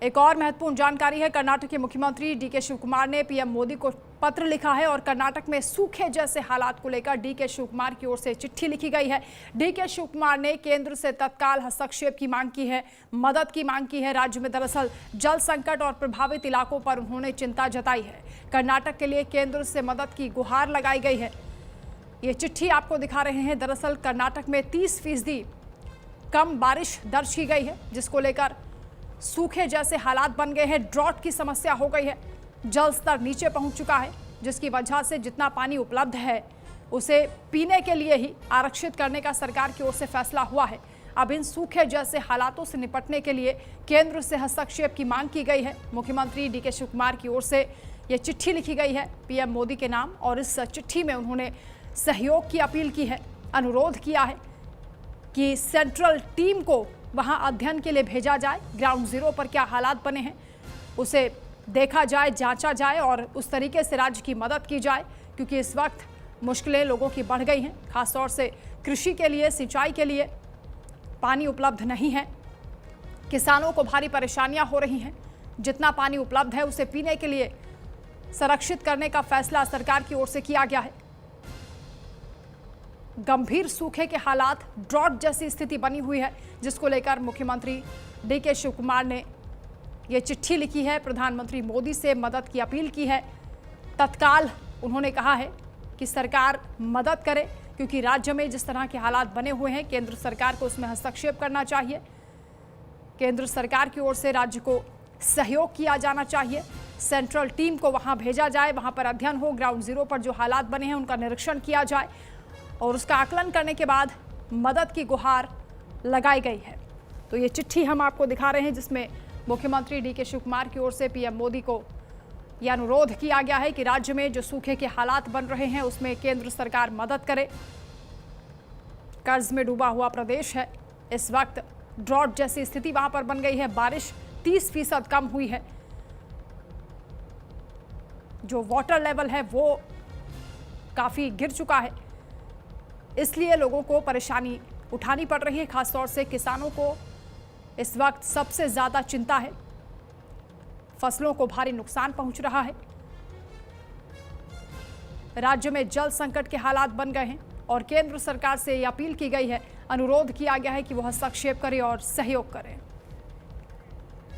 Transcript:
एक और महत्वपूर्ण जानकारी है, कर्नाटक के मुख्यमंत्री डीके शिवकुमार ने पीएम मोदी को पत्र लिखा है और कर्नाटक में सूखे जैसे हालात को लेकर डीके शिवकुमार की ओर से चिट्ठी लिखी गई है। डीके शिवकुमार ने केंद्र से तत्काल हस्तक्षेप की मांग की है, मदद की मांग की है। राज्य में दरअसल जल संकट और प्रभावित इलाकों पर उन्होंने चिंता जताई है। कर्नाटक के लिए केंद्र से मदद की गुहार लगाई गई है। ये चिट्ठी आपको दिखा रहे हैं। दरअसल कर्नाटक में 30% कम बारिश दर्ज की गई है, जिसको लेकर सूखे जैसे हालात बन गए हैं। ड्रॉट की समस्या हो गई है, जल स्तर नीचे पहुंच चुका है, जिसकी वजह से जितना पानी उपलब्ध है उसे पीने के लिए ही आरक्षित करने का सरकार की ओर से फैसला हुआ है। अब इन सूखे जैसे हालातों से निपटने के लिए केंद्र से हस्तक्षेप की मांग की गई है। मुख्यमंत्री डीके शिवकुमार की ओर से ये चिट्ठी लिखी गई है पीएम मोदी के नाम, और इस चिट्ठी में उन्होंने सहयोग की अपील की है, अनुरोध किया है कि सेंट्रल टीम को वहां अध्ययन के लिए भेजा जाए, ग्राउंड जीरो पर क्या हालात बने हैं उसे देखा जाए, जांचा जाए और उस तरीके से राज्य की मदद की जाए, क्योंकि इस वक्त मुश्किलें लोगों की बढ़ गई हैं। खासतौर से कृषि के लिए, सिंचाई के लिए पानी उपलब्ध नहीं है, किसानों को भारी परेशानियां हो रही हैं। जितना पानी उपलब्ध है उसे पीने के लिए संरक्षित करने का फैसला सरकार की ओर से किया गया है। गंभीर सूखे के हालात, ड्रॉट जैसी स्थिति बनी हुई है, जिसको लेकर मुख्यमंत्री डीके शिवकुमार ने ये चिट्ठी लिखी है, प्रधानमंत्री मोदी से मदद की अपील की है। तत्काल उन्होंने कहा है कि सरकार मदद करे, क्योंकि राज्य में जिस तरह के हालात बने हुए हैं केंद्र सरकार को उसमें हस्तक्षेप करना चाहिए। केंद्र सरकार की ओर से राज्य को सहयोग किया जाना चाहिए, सेंट्रल टीम को वहां भेजा जाए, वहां पर अध्ययन हो, ग्राउंड जीरो पर जो हालात बने हैं उनका निरीक्षण किया जाए और उसका आकलन करने के बाद मदद की गुहार लगाई गई है। तो ये चिट्ठी हम आपको दिखा रहे हैं, जिसमें मुख्यमंत्री डीके शिवकुमार की ओर से पीएम मोदी को यह अनुरोध किया गया है कि राज्य में जो सूखे के हालात बन रहे हैं उसमें केंद्र सरकार मदद करे। कर्ज में डूबा हुआ प्रदेश है, इस वक्त ड्रॉट जैसी स्थिति वहां पर बन गई है। बारिश 30% कम हुई है, जो वाटर लेवल है वो काफी गिर चुका है, इसलिए लोगों को परेशानी उठानी पड़ रही है। खासतौर से किसानों को इस वक्त सबसे ज्यादा चिंता है, फसलों को भारी नुकसान पहुंच रहा है। राज्य में जल संकट के हालात बन गए हैं और केंद्र सरकार से यह अपील की गई है, अनुरोध किया गया है कि वो हस्तक्षेप करे और सहयोग करें।